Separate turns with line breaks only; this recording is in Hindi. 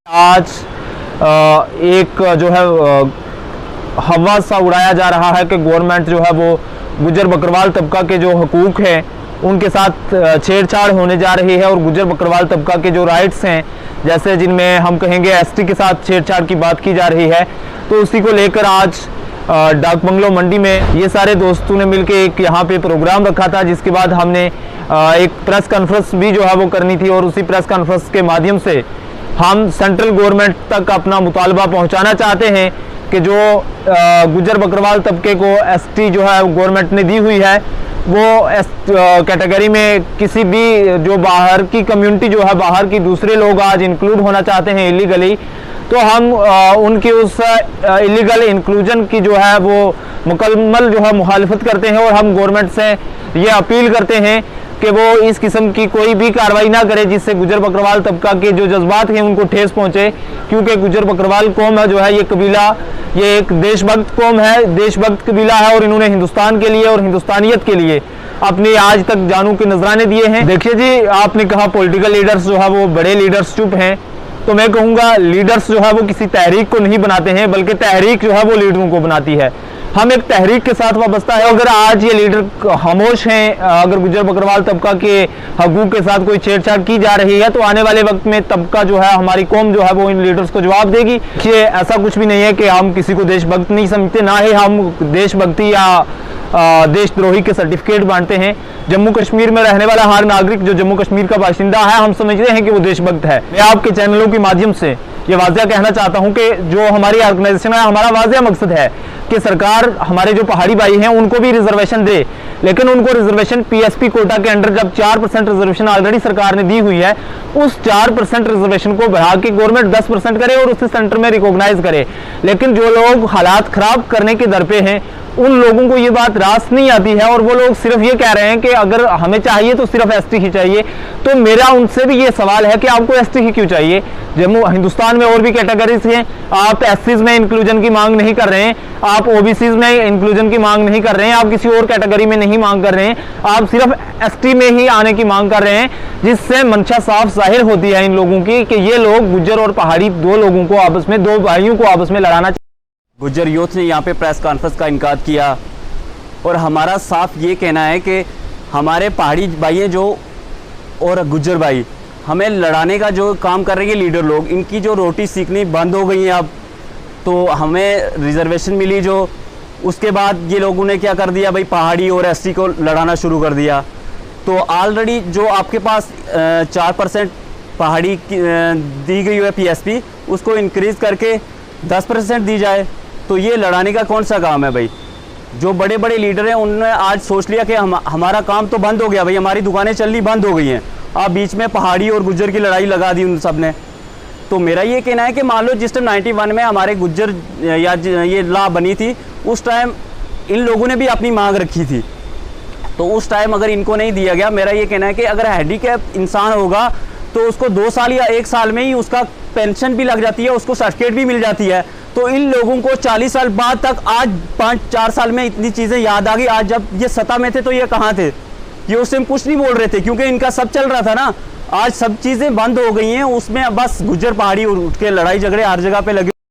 आज एक जो है हवा सा उड़ाया जा रहा है कि गवर्नमेंट जो है वो गुजर बकरवाल तबका के जो हकूक़ हैं उनके साथ छेड़छाड़ होने जा रही है और गुजर बकरवाल तबका के जो राइट्स हैं, जैसे जिनमें हम कहेंगे एसटी के साथ छेड़छाड़ की बात की जा रही है, तो उसी को लेकर आज डाक बंगलो मंडी में ये सारे दोस्तों ने मिलकर एक यहाँ पे प्रोग्राम रखा था, जिसके बाद हमने एक प्रेस कॉन्फ्रेंस भी जो है वो करनी थी और उसी प्रेस कॉन्फ्रेंस के माध्यम से हम सेंट्रल गवर्नमेंट तक अपना मुतालबा पहुँचाना चाहते हैं कि जो गुजर बकरवाल तबके को एसटी जो है गवर्नमेंट ने दी हुई है, वो एस कैटेगरी में किसी भी जो बाहर की कम्युनिटी जो है, बाहर की दूसरे लोग आज इंक्लूड होना चाहते हैं इलीगली, तो हम उनकी उस इलीगल इंक्लूजन की जो है वो मुकम्मल जो है मुखालफत करते हैं और हम गवर्नमेंट से ये अपील करते हैं कि वो इस किस्म की कोई भी कार्रवाई ना करे जिससे गुजर बकरवाल तबका के जो जज्बात हैं उनको ठेस पहुंचे, क्योंकि गुजर बकरवाल कौम है जो है, ये कबीला, ये एक देशभक्त कौम है, देशभक्त कबीला है और इन्होंने हिंदुस्तान के लिए और हिंदुस्तानियत के लिए अपने आज तक जानों के नजराने दिए हैं। देखिए जी, आपने कहा पॉलिटिकल लीडर्स जो है वो बड़े लीडर्स चुप हैं, तो मैं कहूँगा लीडर्स जो है वो किसी तहरीक को नहीं बनाते हैं, बल्कि तहरीक जो है वो लीडरों को बनाती है। हम एक तहरीक के साथ वाबस्ता है। अगर आज ये लीडर खामोश हैं, अगर गुजर बकरवाल तबका के हकूक़ के साथ कोई छेड़छाड़ की जा रही है, तो आने वाले वक्त में तबका जो है, हमारी कौम जो है वो इन लीडर्स को जवाब देगी। कि ऐसा कुछ भी नहीं है कि हम किसी को देशभक्त नहीं समझते, ना ही हम देशभक्ति या देशद्रोही के सर्टिफिकेट बांटते हैं। जम्मू कश्मीर में रहने वाला हर नागरिक जो जम्मू कश्मीर का बाशिंदा है, हम समझते हैं कि वो देशभक्त है। मैं आपके चैनलों के माध्यम से ये वाज़िया कहना चाहता हूं कि जो हमारी ऑर्गेनाइजेशन है, हमारा वाज़िया मकसद है कि सरकार हमारे जो पहाड़ी भाई हैं उनको भी रिजर्वेशन दे, लेकिन उनको रिजर्वेशन पीएसपी कोटा के अंडर जब 4% रिजर्वेशन ऑलरेडी सरकार ने दी हुई है, उस 4% रिजर्वेशन को बढ़ा के गवर्नमेंट 10% करे और उसे सेंटर में रिकॉग्नाइज करे। लेकिन जो लोग हालात खराब करने के दर पे हैं, उन लोगों को ये बात रास नहीं आती है और वो लोग सिर्फ ये कह रहे हैं कि अगर हमें चाहिए तो सिर्फ एसटी ही चाहिए। तो मेरा उनसे भी ये सवाल है कि आपको एसटी ही क्यों चाहिए? जम्मू हिंदुस्तान में और भी कैटेगरीज हैं, आप एससीज में इंक्लूजन की मांग नहीं कर रहे हैं, आप ओबीसीज में इंक्लूजन की मांग नहीं कर रहे हैं, आप किसी और कैटेगरी में नहीं मांग कर रहे हैं, आप सिर्फ एसटी में ही आने की मांग कर रहे हैं, जिससे मंशा साफ जाहिर होती है इन लोगों की कि ये लोग गुज्जर और पहाड़ी दो लोगों को आपस में, दो भाइयों को आपस में लड़ाना।
गुज्जर यूथ ने यहाँ पे प्रेस कॉन्फ्रेंस का इनकाद किया और हमारा साफ ये कहना है कि हमारे पहाड़ी भाई हैं जो और गुज्जर भाई हमें लड़ाने का जो काम कर रहे हैं लीडर लोग, इनकी जो रोटी सीखनी बंद हो गई है अब। तो हमें रिजर्वेशन मिली जो, उसके बाद ये लोगों ने क्या कर दिया भाई, पहाड़ी और एसटी को लड़ाना शुरू कर दिया। तो ऑलरेडी जो आपके पास 4% पहाड़ी दी गई है पीएसपी, उसको इंक्रीज़ करके 10% दी जाए, तो ये लड़ाने का कौन सा काम है भाई? जो बड़े बड़े लीडर हैं उन्होंने आज सोच लिया कि हमारा काम तो बंद हो गया भाई, हमारी दुकानें चलनी बंद हो गई हैं, आप बीच में पहाड़ी और गुज्जर की लड़ाई लगा दी उन सब ने। तो मेरा ये कहना है कि मान लो जिस टाइम 91 में हमारे गुज्जर या ये लॉ बनी थी, उस टाइम इन लोगों ने भी अपनी मांग रखी थी, तो उस टाइम अगर इनको नहीं दिया गया, मेरा ये कहना है कि अगर हैंडीकैप इंसान होगा तो उसको 2 साल या 1 साल में ही उसका पेंशन भी लग जाती है, उसको सर्टिफिकेट भी मिल जाती है। तो इन लोगों को 40 साल बाद तक आज 5-4 साल में इतनी चीज़ें याद आ गई। आज जब ये सत्ता में थे तो ये कहाँ थे? ये उस टाइम कुछ नहीं बोल रहे थे, क्योंकि इनका सब चल रहा था ना। आज सब चीज़ें बंद हो गई हैं, उसमें बस गुज्जर पहाड़ी उठ के लड़ाई झगड़े हर जगह पे लगे।